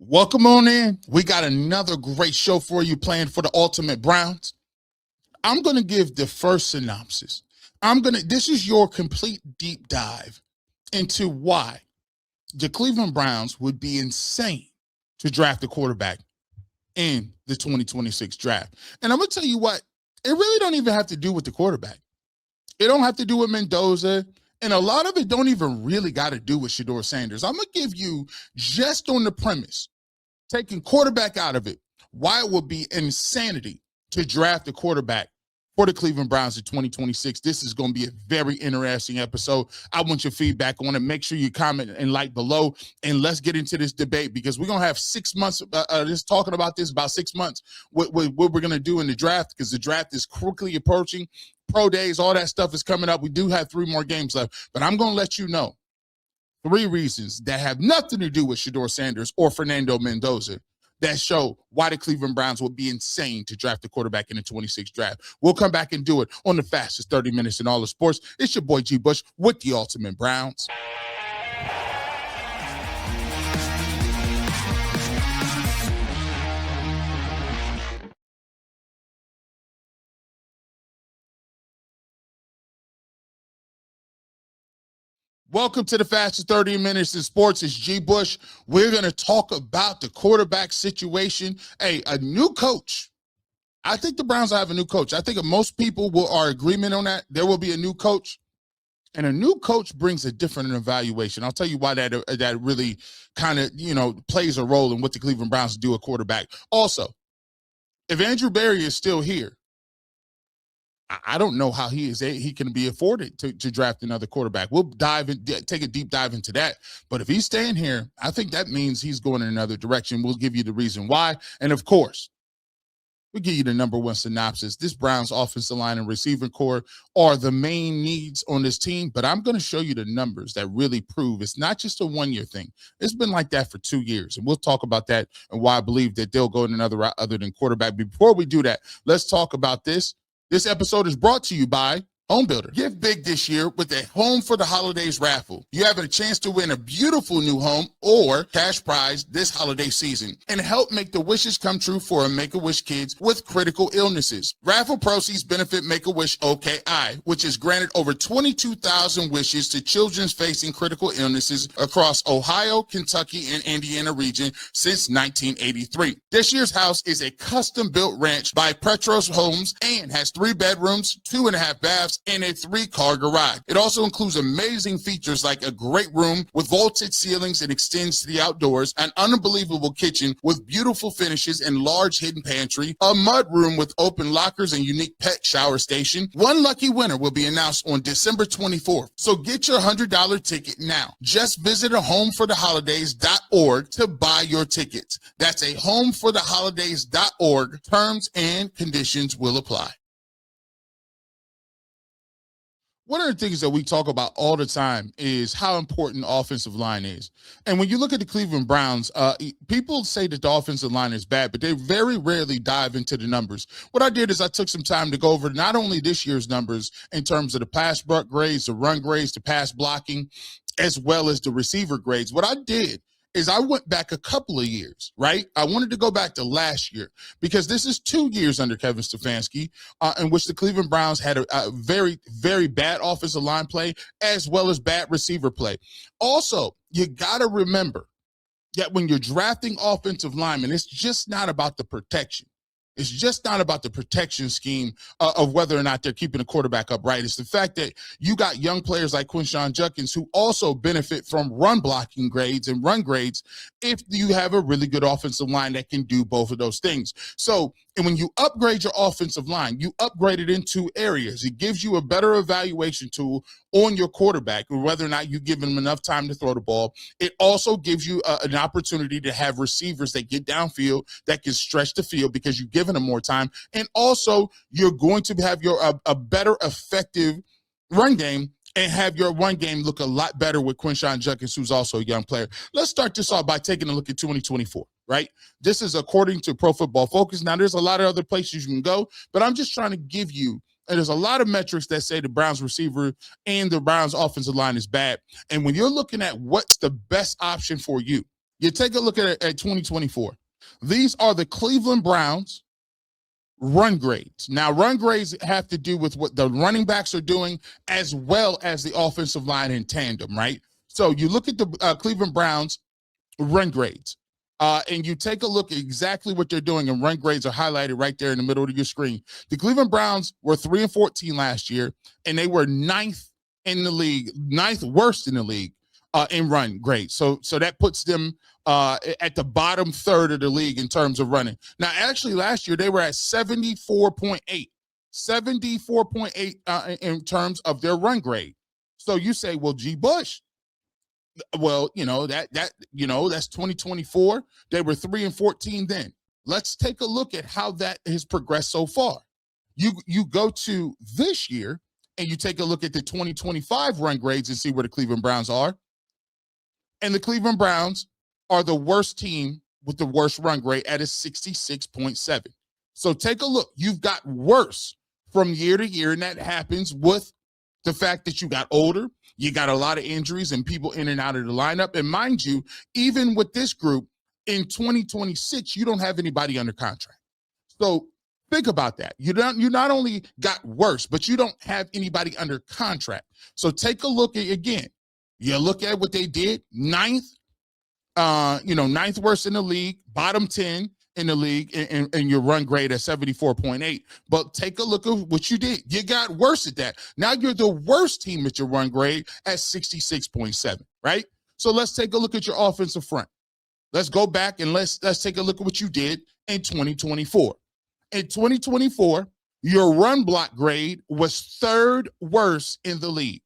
Welcome on in. We got another great show for you planned for the Ultimate Browns. I'm going to give the first synopsis. This is your complete deep dive into why the Cleveland Browns would be insane to draft a quarterback in the 2026 draft. And I'm going to tell you what, it really don't even have to do with the quarterback. It don't have to do with Mendoza. And a lot of it don't even really got to do with Shedeur Sanders. I'm going to give you, just on the premise, taking quarterback out of it, why it would be insanity to draft a quarterback for the Cleveland Browns in 2026. This is going to be a very interesting episode. I want your feedback on it. Make sure you comment and like below, and let's get into this debate because we're going to have 6 months just talking about this, about 6 months, what we're going to do in the draft, because the draft is quickly approaching. Pro days, all that stuff is coming up. We do have 3 more games left, but I'm going to let you know 3 reasons that have nothing to do with Shedeur Sanders or Fernando Mendoza that show why the Cleveland Browns would be insane to draft a quarterback in the 26th draft. We'll come back and do it on the fastest 30 minutes in all of sports. It's your boy G. Bush with the Ultimate Browns. Welcome to the fastest 30 minutes in sports. It's G. Bush. We're going to talk about the quarterback situation. Hey, a new coach. I think the Browns will have a new coach. I think most people are agreement on that. There will be a new coach. And a new coach brings a different evaluation. I'll tell you why that really kind of, plays a role in what the Cleveland Browns do a quarterback. Also, if Andrew Berry is still here, I don't know how he can be afforded to draft another quarterback. We'll take a deep dive into that. But if he's staying here, I think that means he's going in another direction. We'll give you the reason why. And of course, we'll give you the number one synopsis. This Browns offensive line and receiving core are the main needs on this team. But I'm going to show you the numbers that really prove it's not just a 1-year thing. It's been like that for 2 years. And we'll talk about that and why I believe that they'll go in another route other than quarterback. Before we do that, let's talk about this. This episode is brought to you by Home Builder. Give big this year with a Home for the Holidays raffle. You have a chance to win a beautiful new home or cash prize this holiday season and help make the wishes come true for Make-A-Wish kids with critical illnesses. Raffle proceeds benefit Make-A-Wish OKI, which has granted over 22,000 wishes to children facing critical illnesses across Ohio, Kentucky, and Indiana region since 1983. This year's house is a custom-built ranch by Petros Homes and has 3 bedrooms, 2.5 baths, and a 3-car garage. It also includes amazing features like a great room with vaulted ceilings and extends to the outdoors, an unbelievable kitchen with beautiful finishes and large hidden pantry, a mud room with open lockers and unique pet shower station. One lucky winner will be announced on December 24th. So get your $100 ticket now. Just visit homefortheholidays.org to buy your tickets. That's homefortheholidays.org. Terms and conditions will apply. One of the things that we talk about all the time is how important offensive line is. And when you look at the Cleveland Browns, people say that the offensive line is bad, but they very rarely dive into the numbers. What I did is I took some time to go over not only this year's numbers in terms of the pass grades, the run grades, the pass blocking, as well as the receiver grades. What I did is I went back a couple of years, right? I wanted to go back to last year because this is 2 years under Kevin Stefanski in which the Cleveland Browns had a very, very bad offensive line play as well as bad receiver play. Also, you got to remember that when you're drafting offensive linemen, it's just not about the protection. It's just not about the protection scheme of whether or not they're keeping the quarterback upright. It's the fact that you got young players like Quinshon Judkins who also benefit from run blocking grades and run grades if you have a really good offensive line that can do both of those things. So, and when you upgrade your offensive line, you upgrade it in 2 areas. It gives you a better evaluation tool on your quarterback, whether or not you give him enough time to throw the ball. It also gives you an opportunity to have receivers that get downfield that can stretch the field because you've given them more time. And also, you're going to have a better effective run game and have your run game look a lot better with Quinshon Judkins, who's also a young player. Let's start this off by taking a look at 2024, right? This is according to Pro Football Focus. Now, there's a lot of other places you can go, but I'm just trying to give you, and there's a lot of metrics that say the Browns receiver and the Browns offensive line is bad. And when you're looking at what's the best option for you, You take a look at 2024. These are the Cleveland Browns run grades. Now, run grades have to do with what the running backs are doing as well as the offensive line in tandem, right? So you look at the Cleveland Browns run grades, and you take a look at exactly what they're doing, and run grades are highlighted right there in the middle of your screen. The Cleveland Browns were 3-14 last year, and they were ninth in the league, ninth worst in the league in run grade. So that puts them at the bottom third of the league in terms of running. Now, actually, last year they were at 74.8, 74.8 in terms of their run grade. So you say, well, G. Bush, well, that's 2024. They were 3-14 then. Let's take a look at how that has progressed so far. You go to this year and you take a look at the 2025 run grades and see where the Cleveland Browns are. And the Cleveland Browns are the worst team with the worst run grade at a 66.7. So take a look. You've got worse from year to year, and that happens with the fact that you got older, you got a lot of injuries and people in and out of the lineup. And mind you, even with this group, in 2026, you don't have anybody under contract. So think about that. You not only got worse, but you don't have anybody under contract. So take a look at, again, you look at what they did, ninth worst in the league, bottom 10 in the league, and your run grade at 74.8. But take a look at what you did. You got worse at that. Now you're the worst team at your run grade at 66.7, right? So let's take a look at your offensive front. Let's go back and let's take a look at what you did in 2024. In 2024, your run block grade was third worst in the league.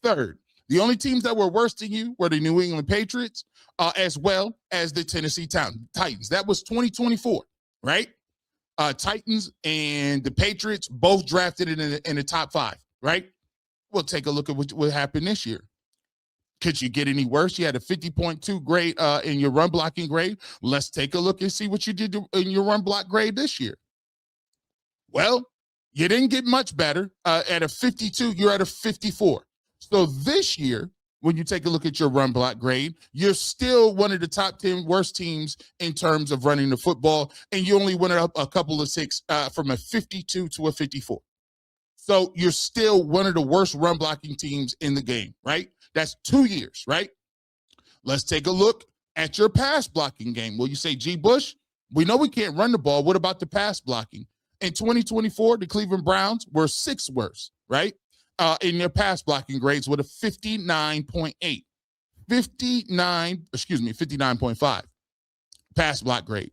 Third. The only teams that were worse than you were the New England Patriots, as well as the Tennessee Titans. That was 2024, right? Titans and the Patriots both drafted in the top 5, right? We'll take a look at what happened this year. Could you get any worse? You had a 50.2 grade in your run blocking grade. Let's take a look and see what you did in your run block grade this year. Well, you didn't get much better. At a 52, you're at a 54. So this year, when you take a look at your run block grade, you're still one of the top 10 worst teams in terms of running the football, and you only went up a couple of 6 from a 52 to a 54. So you're still one of the worst run blocking teams in the game, right? That's 2 years, right? Let's take a look at your pass blocking game. Well, you say, G. Bush, we know we can't run the ball. What about the pass blocking? In 2024, the Cleveland Browns were 6th worst, right? In their pass blocking grades with a 59.8, 59.5 pass block grade.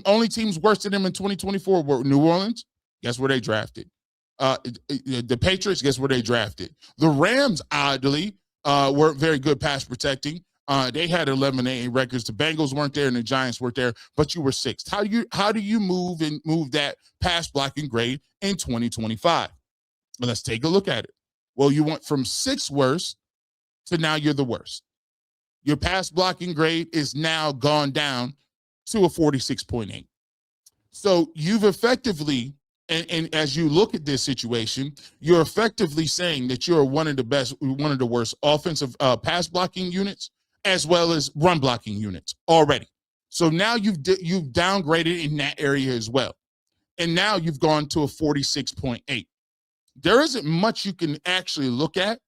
Only teams worse than them in 2024 were New Orleans. Guess where they drafted? The Patriots, guess where they drafted? The Rams, oddly, weren't very good pass protecting. They had 11-8 records. The Bengals weren't there and the Giants weren't there, but you were 6th. How do you move that pass blocking grade in 2025? Well, let's take a look at it. Well, you went from 6th worst to now you're the worst. Your pass blocking grade is now gone down to a 46.8. So you've effectively, and as you look at this situation, you're effectively saying that you're one of the worst offensive pass blocking units as well as run blocking units already. So now you've downgraded in that area as well. And now you've gone to a 46.8. There isn't much you can actually look at.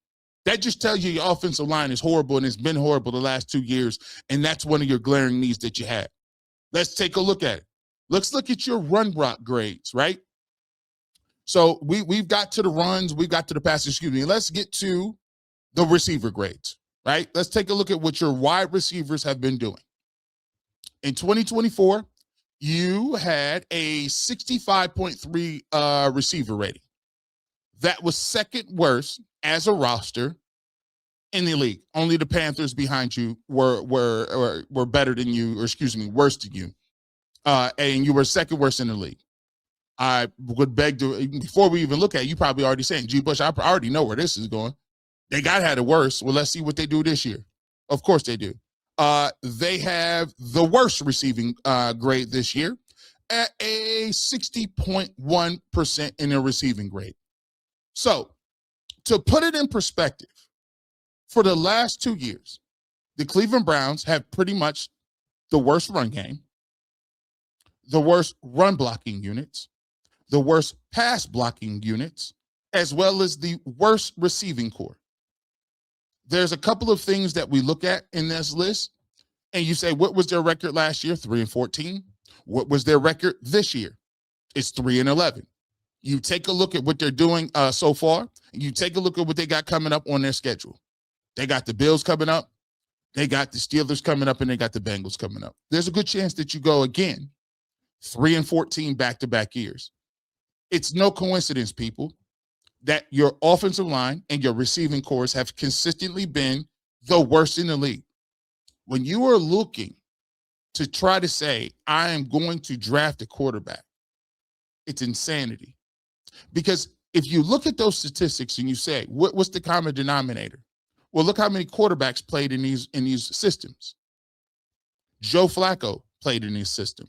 That just tells you your offensive line is horrible, and it's been horrible the last 2 years, and that's one of your glaring needs that you have. Let's take a look at it. Let's look at your run block grades, right? So we've got to the runs, we've got to the passes, Let's get to the receiver grades, right? Let's take a look at what your wide receivers have been doing. In 2024, you had a 65.3 receiver rating. That was 2nd worst as a roster in the league. Only the Panthers behind you were better than you, or worse than you. And you were 2nd worst in the league. I would beg to, before we even look at it, you probably already saying, G. Bush, I already know where this is going. They had it worse. Well, let's see what they do this year. Of course they do. They have the worst receiving grade this year at a 60.1% in their receiving grade. So to put it in perspective, for the last 2 years, The Cleveland Browns have pretty much the worst run game, the worst run blocking units, the worst pass blocking units, as well as the worst receiving core. There's a couple of things that we look at in this list, and you say, what was their record last year? 3-14. What was their record this year? It's 3-11. You take a look at what they're doing so far, and you take a look at what they got coming up on their schedule. They got the Bills coming up, they got the Steelers coming up, and they got the Bengals coming up. There's a good chance that you go again 3-14 back-to-back years. It's no coincidence, people, that your offensive line and your receiving cores have consistently been the worst in the league. When you are looking to try to say, I am going to draft a quarterback, it's insanity. Because if you look at those statistics and you say, what's the common denominator? Well, look how many quarterbacks played in these systems. Joe Flacco played in this system.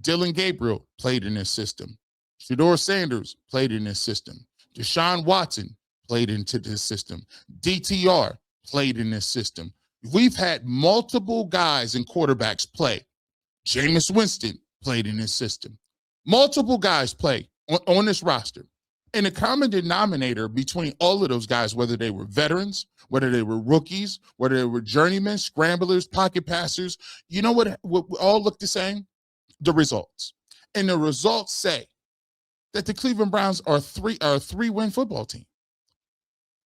Dylan Gabriel played in this system. Shedeur Sanders played in this system. Deshaun Watson played into this system. DTR played in this system. We've had multiple guys and quarterbacks play. Jameis Winston played in this system. Multiple guys play on this roster. And the common denominator between all of those guys, whether they were veterans, whether they were rookies, whether they were journeymen, scramblers, pocket passers, you know what all look the same? The results. And the results say that the Cleveland Browns are a 3-win football team.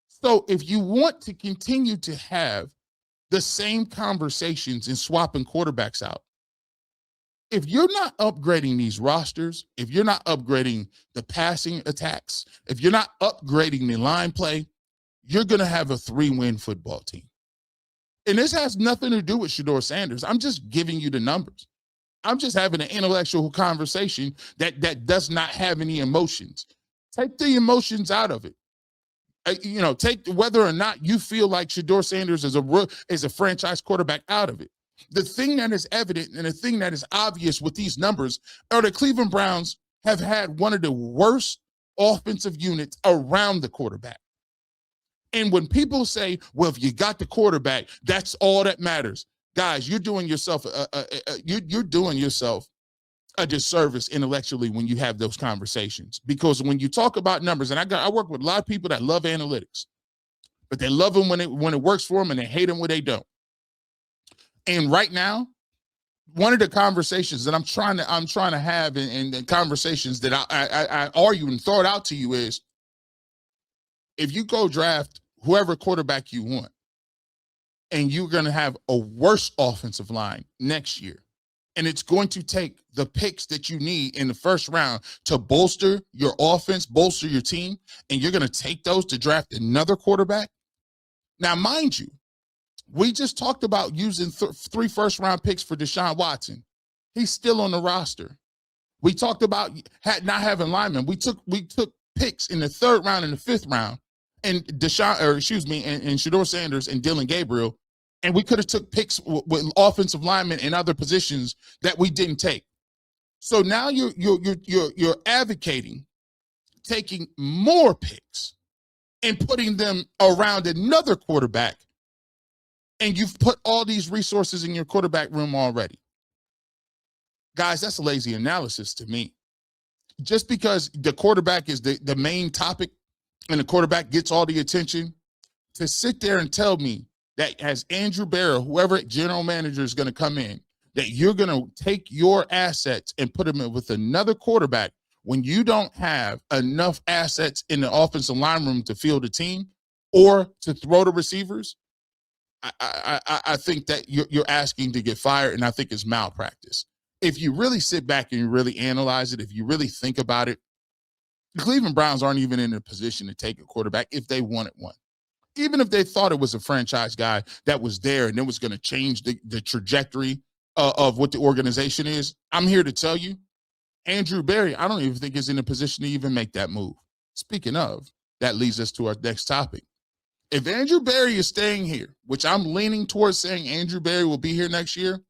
So if you want to continue to have the same conversations and swapping quarterbacks out, if you're not upgrading these rosters, if you're not upgrading the passing attacks, if you're not upgrading the line play, you're going to have a 3-win football team. And this has nothing to do with Shedeur Sanders. I'm just giving you the numbers. I'm just having an intellectual conversation that does not have any emotions. Take the emotions out of it. Take whether or not you feel like Shedeur Sanders is a franchise quarterback out of it. The thing that is evident and the thing that is obvious with these numbers are the Cleveland Browns have had one of the worst offensive units around the quarterback. And when people say, well, if you got the quarterback, that's all that matters. Guys, you're doing yourself a disservice intellectually when you have those conversations. Because when you talk about numbers, and I work with a lot of people that love analytics, but they love them when it works for them and they hate them when they don't. And right now, one of the conversations that I'm trying to have in the conversations that I argue and throw it out to you is, if you go draft whoever quarterback you want, and you're going to have a worse offensive line next year, and it's going to take the picks that you need in the first round to bolster your offense, bolster your team, and you're going to take those to draft another quarterback. Now, mind you, we just talked about using 3 first-round picks for Deshaun Watson. He's still on the roster. We talked about not having linemen. We took picks in the 3rd round and the 5th round, and and Shedeur Sanders and Dylan Gabriel, and we could have took picks with offensive linemen and other positions that we didn't take. So now you're advocating taking more picks and putting them around another quarterback, and you've put all these resources in your quarterback room already. Guys, that's a lazy analysis to me. Just because the quarterback is the main topic and the quarterback gets all the attention, to sit there and tell me that as Andrew Berry, whoever general manager is going to come in, that you're going to take your assets and put them in with another quarterback when you don't have enough assets in the offensive line room to field a team or to throw the receivers, I think that you're asking to get fired, and I think it's malpractice. If you really sit back and you really analyze it, if you really think about it, the Cleveland Browns aren't even in a position to take a quarterback if they wanted one. Even if they thought it was a franchise guy that was there and it was going to change the trajectory of what the organization is, I'm here to tell you, Andrew Berry, I don't even think is in a position to even make that move. Speaking of, that leads us to our next topic. If Andrew Berry is staying here, which I'm leaning towards saying Andrew Berry will be here next year,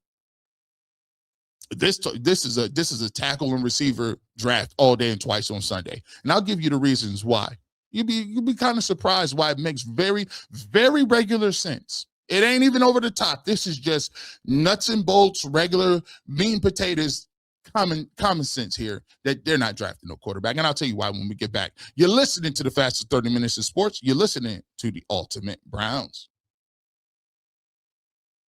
this is a tackle and receiver draft all day and twice on Sunday. And I'll give you the reasons why. You'll be kind of surprised why it makes very, very regular sense It ain't even over the top. This is just nuts and bolts, regular meat and potatoes, common sense here that they're not drafting no quarterback. And I'll tell you why when we get back. You're listening to the fastest 30 minutes in sports. You're listening to the Ultimate Browns.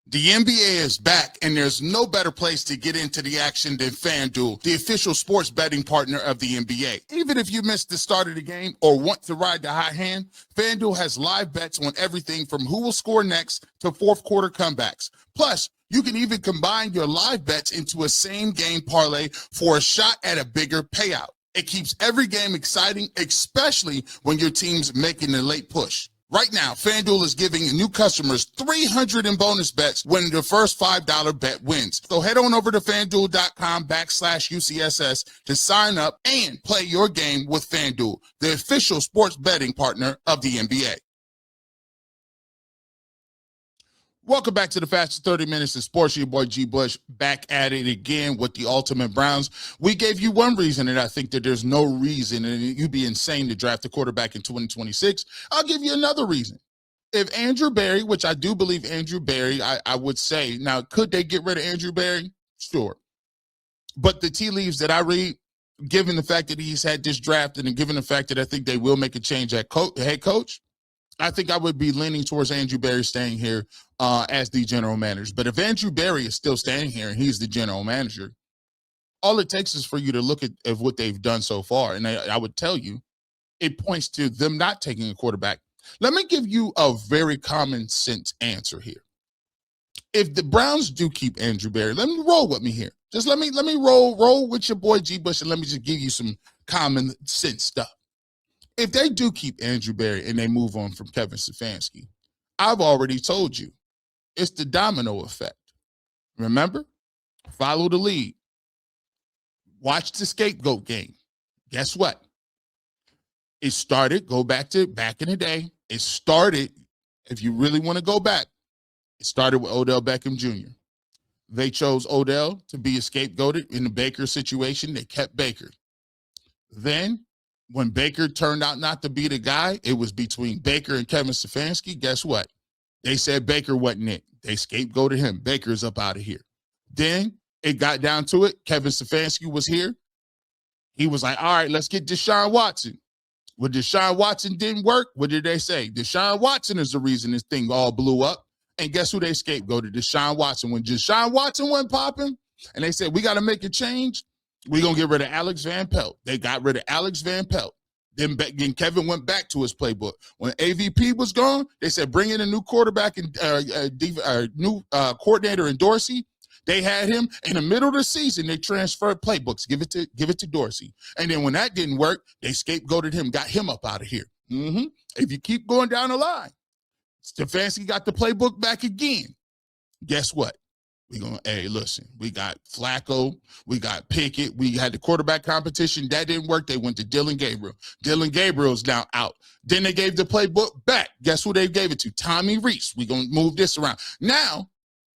The NBA is back, and there's no better place to get into the action than FanDuel, the official sports betting partner of the NBA. Even if you missed the start of the game or want to ride the hot hand, FanDuel has live bets on everything from who will score next to fourth quarter comebacks. Plus, you can even combine your live bets into a same-game parlay for a shot at a bigger payout. It keeps every game exciting, especially when your team's making a late push. Right now, FanDuel is giving new customers $300 in bonus bets when the first $5 bet wins. So head on over to FanDuel.com/UCSS to sign up and play your game with FanDuel, the official sports betting partner of the NBA. Welcome back to the fastest 30 minutes in sports. Your boy G. Bush back at it again with the Ultimate Browns. We gave you one reason, and I think that there's no reason, and you'd be insane to draft a quarterback in 2026. I'll give you another reason. If Andrew Berry, which I do believe Andrew Berry, I would say, now, could they get rid of Andrew Berry? Sure. But the tea leaves that I read, given the fact that he's had this draft and given the fact that I think they will make a change at head coach, I think I would be leaning towards Andrew Berry staying here as the general manager. But if Andrew Berry is still staying here and he's the general manager, all it takes is for you to look at what they've done so far. And I would tell you, it points to them not taking a quarterback. Let me give you a very common sense answer here. If the Browns do keep Andrew Berry, let me roll with me here. Just let me roll with your boy G. Bush, and let me just give you some common sense stuff. If they do keep Andrew Berry and they move on from Kevin Stefanski, I've already told you, it's the domino effect. Remember? Follow the lead. Watch the scapegoat game. Guess what? It started, go back in the day. It started, if you really want to go back, it started with Odell Beckham Jr. They chose Odell to be scapegoated in the Baker situation. They kept Baker. Then, when Baker turned out not to be the guy, it was between Baker and Kevin Stefanski. Guess what? They said Baker wasn't it. They scapegoated him. Baker's up out of here. Then it got down to it. Kevin Stefanski was here. He was like, all right, let's get Deshaun Watson. When Deshaun Watson didn't work, what did they say? Deshaun Watson is the reason this thing all blew up. And guess who they scapegoated? Deshaun Watson. When Deshaun Watson went popping and they said, we got to make a change, we're going to get rid of Alex Van Pelt. They got rid of Alex Van Pelt. Then Kevin went back to his playbook. When AVP was gone, they said, bring in a new quarterback and new coordinator in Dorsey. They had him in the middle of the season. They transferred playbooks. Give it to Dorsey. And then when that didn't work, they scapegoated him, got him up out of here. If you keep going down the line, Stefanski got the playbook back again. Guess what? Hey, listen, we got Flacco, we got Pickett, we had the quarterback competition. That didn't work. They went to Dylan Gabriel. Dylan Gabriel's now out. Then they gave the playbook back. Guess who they gave it to? Tommy Reese. We're going to move this around. Now,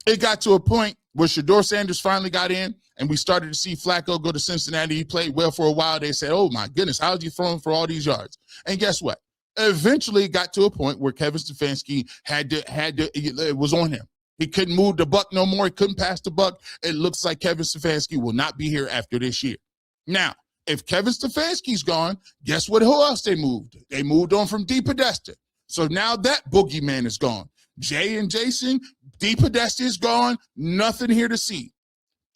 it got to a point where Shedeur Sanders finally got in, and we started to see Flacco go to Cincinnati. He played well for a while. They said, oh, my goodness, how is he throwing for all these yards? And guess what? Eventually, it got to a point where Kevin Stefanski it was on him. He couldn't move the buck no more. He couldn't pass the buck. It looks like Kevin Stefanski will not be here after this year. Now, if Kevin Stefanski's gone, guess what? Who else they moved? They moved on from D. Podesta. So now that boogeyman is gone. Jay and Jason, D. Podesta is gone. Nothing here to see.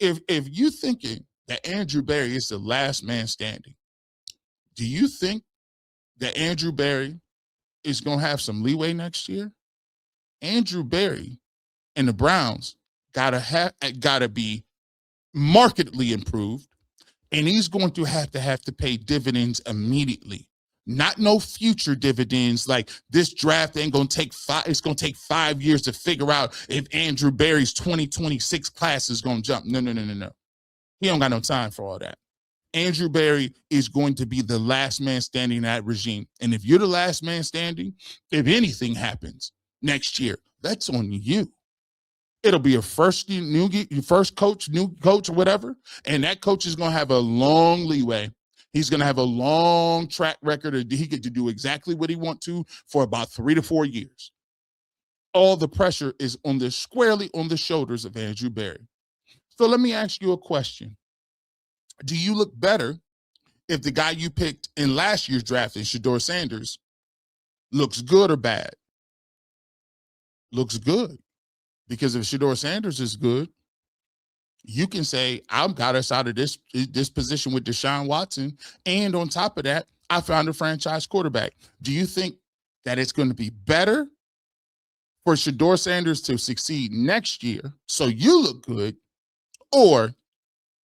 If you thinking that Andrew Berry is the last man standing, do you think that Andrew Berry is going to have some leeway next year? Andrew Berry and the Browns gotta be markedly improved, and he's going to have to pay dividends immediately. Not no future dividends like this draft ain't gonna take it's gonna take 5 years to figure out if Andrew Berry's 2026 class is gonna jump. No. He don't got no time for all that. Andrew Berry is going to be the last man standing in that regime. And if you're the last man standing, if anything happens next year, that's on you. It'll be a first coach, new coach, or whatever. And that coach is going to have a long leeway. He's going to have a long track record. He get to do exactly what he wants to for about 3 to 4 years. all the pressure is squarely on the shoulders of Andrew Berry. So let me ask you a question. Do you look better if the guy you picked in last year's draft, in Shedeur Sanders, looks good or bad? Looks good. Because if Shedeur Sanders is good, you can say, I've got us out of this position with Deshaun Watson. And on top of that, I found a franchise quarterback. Do you think that it's going to be better for Shedeur Sanders to succeed next year so you look good, or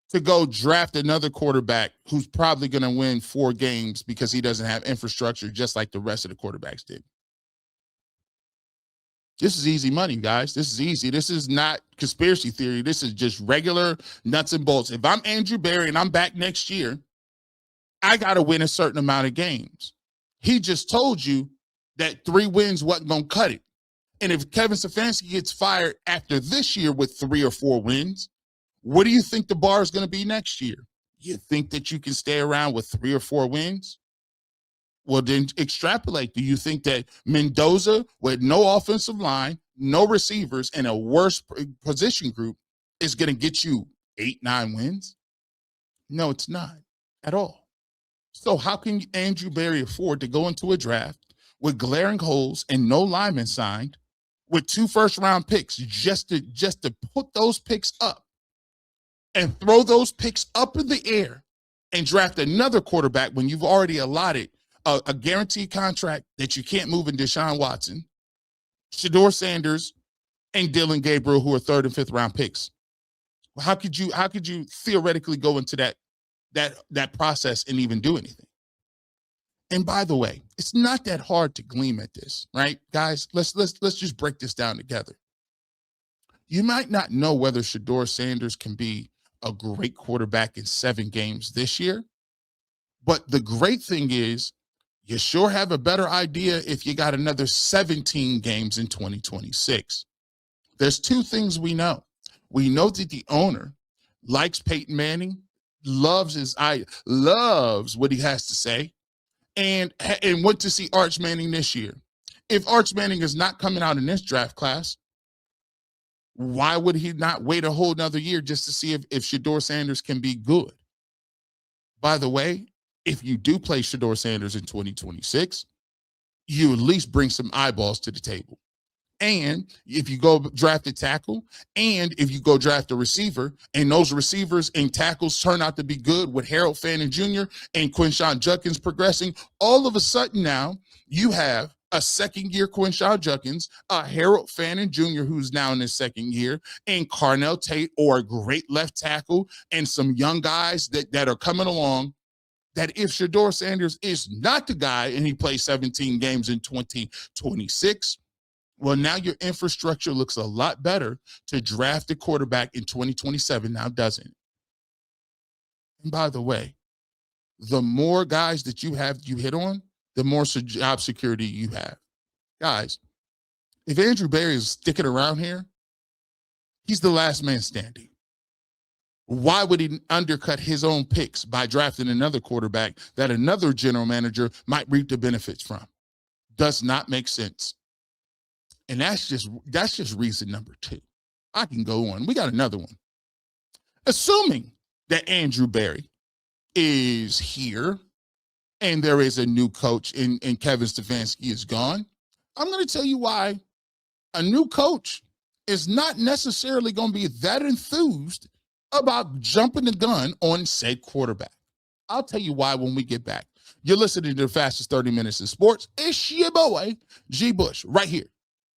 to go draft another quarterback who's probably going to win 4 games because he doesn't have infrastructure just like the rest of the quarterbacks did? This is easy money, guys. This is easy. This is not conspiracy theory. This is just regular nuts and bolts. If I'm Andrew Berry and I'm back next year, I got to win a certain amount of games. He just told you that 3 wins wasn't going to cut it. And if Kevin Stefanski gets fired after this year with 3 or 4 wins, what do you think the bar is going to be next year? You think that you can stay around with 3 or 4 wins? Well, then extrapolate. Do you think that Mendoza, with no offensive line, no receivers, and a worse position group, is going to get you 8, 9 wins? No, it's not at all. So how can Andrew Berry afford to go into a draft with glaring holes and no linemen signed, with 2 first-round picks, just to put those picks up and throw those picks up in the air and draft another quarterback when you've already allotted a guaranteed contract that you can't move in Deshaun Watson, Shedeur Sanders, and Dylan Gabriel, who are 3rd and 5th round picks? How could you theoretically go into that process and even do anything? And by the way, it's not that hard to glean at this, right? Guys, let's just break this down together. You might not know whether Shedeur Sanders can be a great quarterback in 7 games this year, but the great thing is you sure have a better idea if you got another 17 games in 2026. There's 2 things we know. We know that the owner likes Peyton Manning, loves what he has to say, and went to see Arch Manning this year. If Arch Manning is not coming out in this draft class, why would he not wait a whole nother year just to see if Shedeur Sanders can be good? By the way, if you do play Shedeur Sanders in 2026, you at least bring some eyeballs to the table. And if you go draft a tackle, and if you go draft a receiver, and those receivers and tackles turn out to be good with Harold Fannin Jr. and Quinshon Judkins progressing, all of a sudden now you have a 2nd-year Quinshon Judkins, a Harold Fannin Jr. who's now in his 2nd year, and Carnell Tate, or a great left tackle, and some young guys that are coming along, that if Shedeur Sanders is not the guy and he plays 17 games in 2026, well, now your infrastructure looks a lot better to draft a quarterback in 2027 now, doesn't it? And by the way, the more guys that you hit on, the more job security you have. Guys, if Andrew Berry is sticking around here, he's the last man standing. Why would he undercut his own picks by drafting another quarterback that another general manager might reap the benefits from? Does not make sense. And that's just reason number 2. I can go on. We got another one. Assuming that Andrew Berry is here and there is a new coach and Kevin Stefanski is gone, I'm going to tell you why a new coach is not necessarily going to be that enthused about jumping the gun on said quarterback. I'll tell you why when we get back. You're listening to the fastest 30 minutes in sports. It's your boy, G. Bush, right here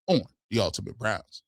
on The Ultimate Browns.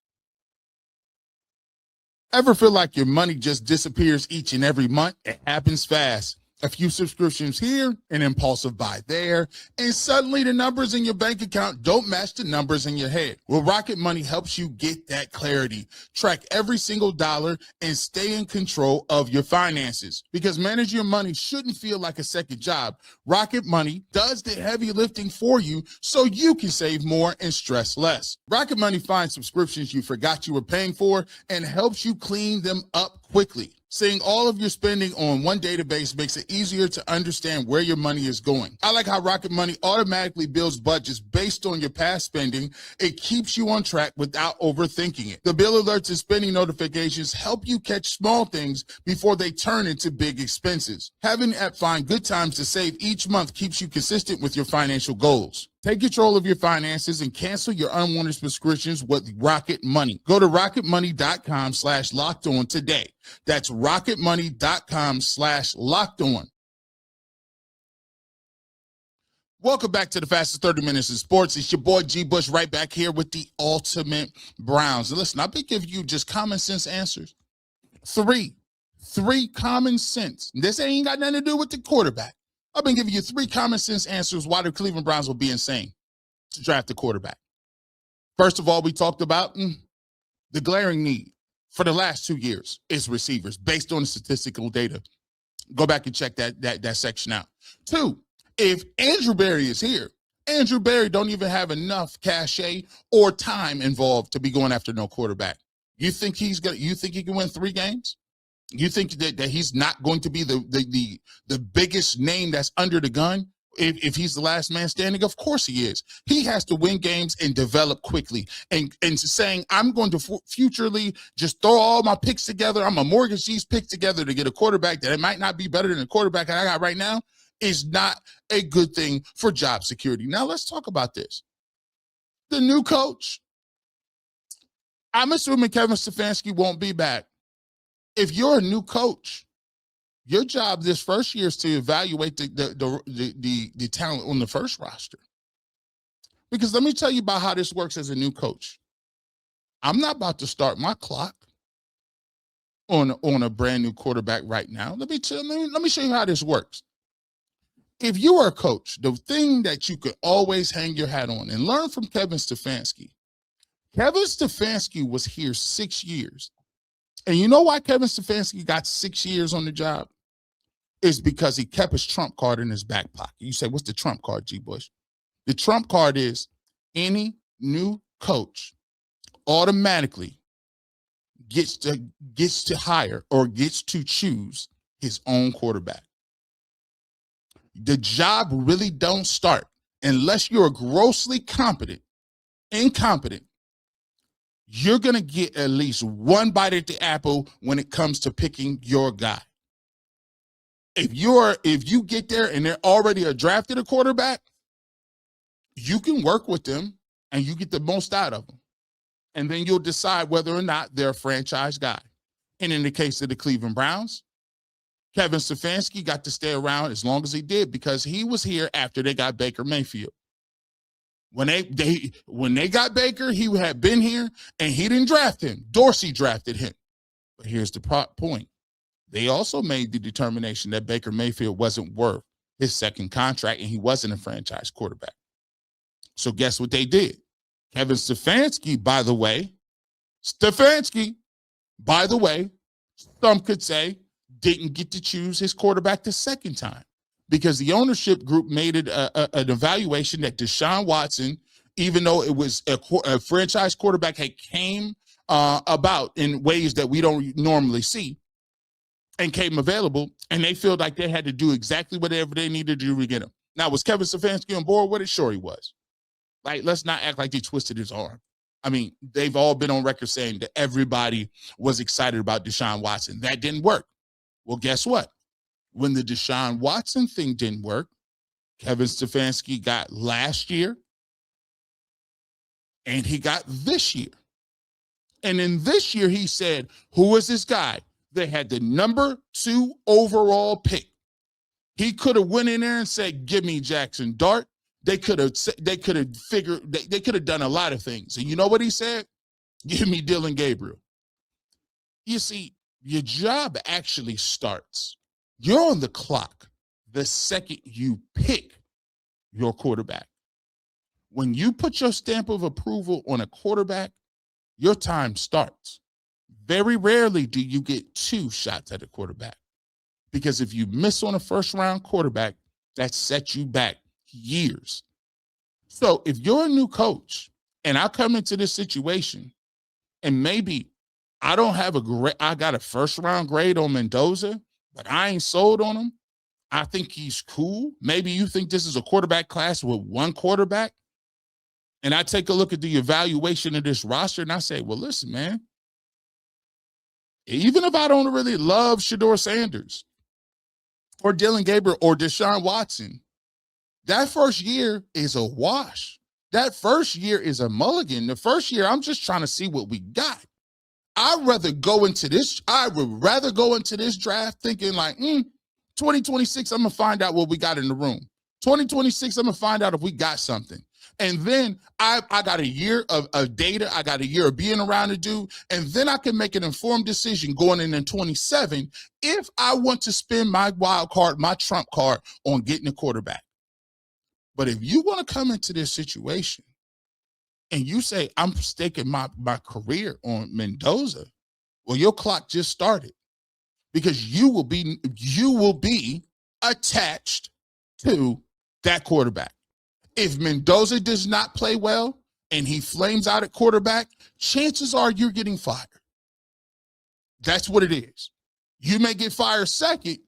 Ever feel like your money just disappears each and every month? It happens fast. A few subscriptions here, an impulsive buy there, and suddenly the numbers in your bank account don't match the numbers in your head. Well, Rocket Money helps you get that clarity. Track every single dollar and stay in control of your finances. Because managing your money shouldn't feel like a second job. Rocket Money does the heavy lifting for you so you can save more and stress less. Rocket Money finds subscriptions you forgot you were paying for and helps you clean them up quickly. Seeing all of your spending on one database makes it easier to understand where your money is going. I like how Rocket Money automatically builds budgets based on your past spending. It keeps you on track without overthinking it. The bill alerts and spending notifications help you catch small things before they turn into big expenses. Having the app find good times to save each month keeps you consistent with your financial goals. Take control of your finances and cancel your unwanted subscriptions with Rocket Money. Go to rocketmoney.com/lockedon today. That's rocketmoney.com/lockedon. Welcome back to the fastest 30 minutes in sports. It's your boy G. Bush right back here with the ultimate Browns. And listen, I've been giving you just common sense answers. Three common sense. This ain't got nothing to do with the quarterback. I've been giving you 3 common sense answers why the Cleveland Browns will be insane to draft a quarterback. First of all, we talked about the glaring need for the last 2 years is receivers based on the statistical data. Go back and check that section out. 2, if Andrew Berry is here, Andrew Berry don't even have enough cachet or time involved to be going after no quarterback. You think he can win 3 games? You think that he's not going to be the biggest name that's under the gun if he's the last man standing? Of course he is. He has to win games and develop quickly. And saying, I'm going to futurely just throw all my picks together, I'm going to mortgage these picks together to get a quarterback that it might not be better than the quarterback I got right now, is not a good thing for job security. Now let's talk about this. The new coach. I'm assuming Kevin Stefanski won't be back. If you're a new coach, your job this first year is to evaluate the talent on the first roster. Because let me tell you about how this works as a new coach. I'm not about to start my clock on a brand new quarterback right now. Let me show you how this works. If you are a coach, the thing that you could always hang your hat on and learn from Kevin Stefanski. Kevin Stefanski was here 6 years. And you know why Kevin Stefanski got 6 years on the job? It's because he kept his trump card in his back pocket. You say, what's the trump card, G. Bush? The trump card is any new coach automatically gets to hire or gets to choose his own quarterback. The job really don't start unless you're grossly incompetent. You're going to get at least one bite at the apple when it comes to picking your guy. If you get there and they're already drafted a quarterback, you can work with them and you get the most out of them. And then you'll decide whether or not they're a franchise guy. And in the case of the Cleveland Browns, Kevin Stefanski got to stay around as long as he did because he was here after they got Baker Mayfield. When they got Baker, he had been here, and he didn't draft him. Dorsey drafted him. But here's the point. They also made the determination that Baker Mayfield wasn't worth his second contract, and he wasn't a franchise quarterback. So guess what they did? Kevin Stefanski, by the way, some could say, didn't get to choose his quarterback the second time. Because the ownership group made it an evaluation that Deshaun Watson, even though it was a franchise quarterback, had came about in ways that we don't normally see and came available, and they feel like they had to do exactly whatever they needed to do to get him. Now, was Kevin Stefanski on board with it? Sure he was. Like, let's not act like they twisted his arm. I mean, they've all been on record saying that everybody was excited about Deshaun Watson. That didn't work. Well, guess what? When the Deshaun Watson thing didn't work, Kevin Stefanski got last year and he got this year. And in this year, he said, who is this guy? They had the number 2 overall pick. He could have went in there and said, give me Jackson Dart. They could have done a lot of things. And you know what he said? Give me Dylan Gabriel. You see, your job actually starts. You're on the clock the second you pick your quarterback. When you put your stamp of approval on a quarterback, your time starts. Very rarely do you get 2 shots at a quarterback. Because if you miss on a first-round quarterback, that sets you back years. So if you're a new coach, and I come into this situation, and maybe I don't have I got a first round grade on Mendoza, but I ain't sold on him. I think he's cool. Maybe you think this is a quarterback class with one quarterback. And I take a look at the evaluation of this roster and I say, well, listen, man, even if I don't really love Shedeur Sanders or Dylan Gabriel or Deshaun Watson, that first year is a wash. That first year is a mulligan. The first year, I'm just trying to see what we got. I would rather go into this draft thinking like, 2026, I'm going to find out what we got in the room. 2026, I'm going to find out if we got something. And then I got a year of data. I got a year of being around the dude. And then I can make an informed decision going in 27 if I want to spend my wild card, my trump card on getting a quarterback. But if you want to come into this situation and you say, I'm staking my career on Mendoza, well, your clock just started because you will be attached to that quarterback. If Mendoza does not play well and he flames out at quarterback, chances are you're getting fired. That's what it is. You may get fired second.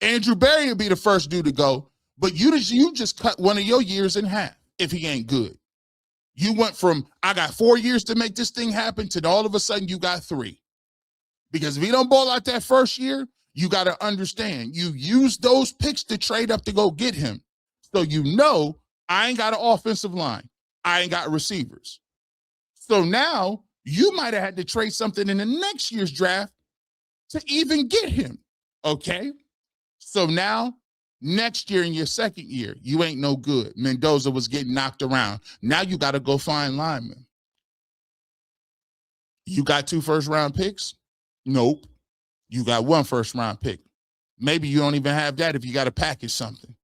Andrew Berry will be the first dude to go, but you just cut one of your years in half if he ain't good. You went from, I got 4 years to make this thing happen, to all of a sudden you got 3. Because if he don't ball out that first year, you got to understand, you use those picks to trade up to go get him. So I ain't got an offensive line. I ain't got receivers. So now you might have had to trade something in the next year's draft to even get him. Okay? So now, next year in your second year, you ain't no good. Mendoza was getting knocked around. Now you got to go find linemen. You got 2 first-round picks? Nope. You got 1 first-round pick. Maybe you don't even have that if you got to package something.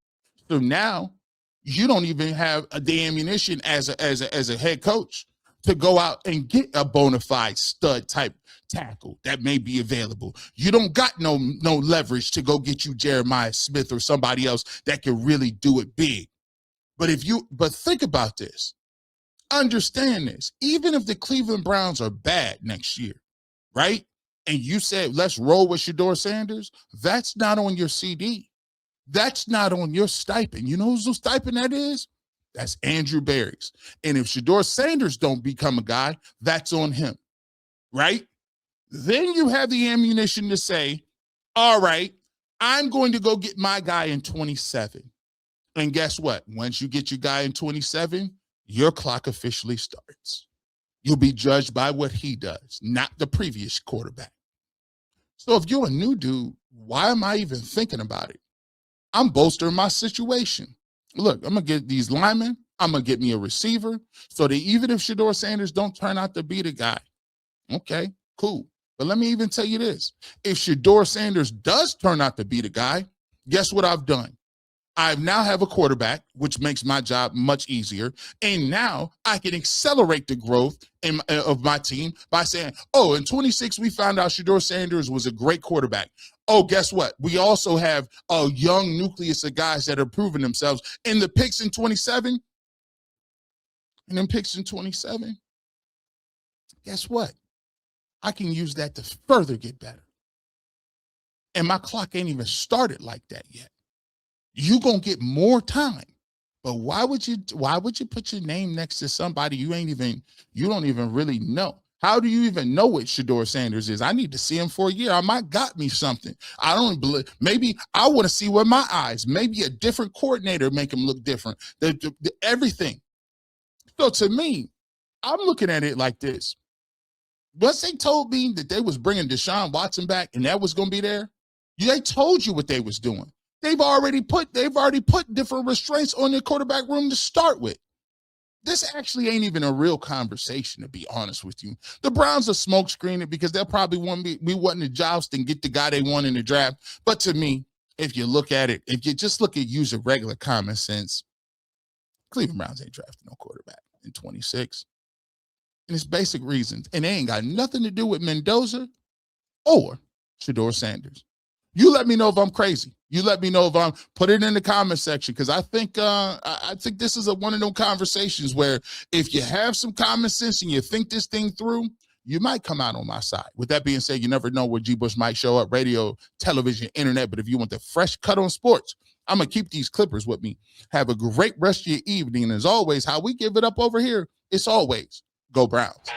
So now you don't even have the ammunition as a head coach to go out and get a bona fide stud type tackle that may be available. You don't got no leverage to go get you Jeremiah Smith or somebody else that can really do it big. But think about this. Understand this. Even if the Cleveland Browns are bad next year, right? And you said, let's roll with Shedeur Sanders, that's not on your CD. That's not on your stipend. You know whose stipend that is? That's Andrew Berry's. And if Shedeur Sanders don't become a guy, that's on him, right? Then you have the ammunition to say, all right, I'm going to go get my guy in 27. And guess what? Once you get your guy in 27, your clock officially starts. You'll be judged by what he does, not the previous quarterback. So if you're a new dude, why am I even thinking about it? I'm bolstering my situation. Look, I'm going to get these linemen. I'm going to get me a receiver so that even if Shedeur Sanders don't turn out to be the guy, okay, cool. But let me even tell you this. If Shedeur Sanders does turn out to be the guy, guess what I've done? I now have a quarterback, which makes my job much easier. And now I can accelerate the growth of my team by saying, oh, in 26, we found out Shedeur Sanders was a great quarterback. Oh, guess what? We also have a young nucleus of guys that are proving themselves. And the picks in 27, guess what? I can use that to further get better. And my clock ain't even started like that yet. You're going to get more time. But why would you put your name next to somebody you don't even really know? How do you even know what Shedeur Sanders is? I need to see him for a year. I might got me something. I don't believe. Maybe I want to see with my eyes. Maybe a different coordinator make him look different. Everything. So to me, I'm looking at it like this. Once they told me that they was bringing Deshaun Watson back and that was going to be there, they told you what they was doing. They've already put different restraints on your quarterback room to start with. This actually ain't even a real conversation, to be honest with you. The Browns are smoke screening because they'll probably want me wanting to joust and get the guy they want in the draft. But to me, if you look at it, if you just look at use of regular common sense, Cleveland Browns ain't drafting no quarterback in 26. And it's basic reasons. And they ain't got nothing to do with Mendoza or Shedeur Sanders. You let me know if I'm crazy. You let me know if I'm put it in the comment section because I think this is one of those conversations where if you have some common sense and you think this thing through, you might come out on my side. With that being said, you never know where G. Bush might show up, radio, television, internet. But if you want the fresh cut on sports, I'm going to keep these clippers with me. Have a great rest of your evening. And as always, how we give it up over here, it's always Go Browns.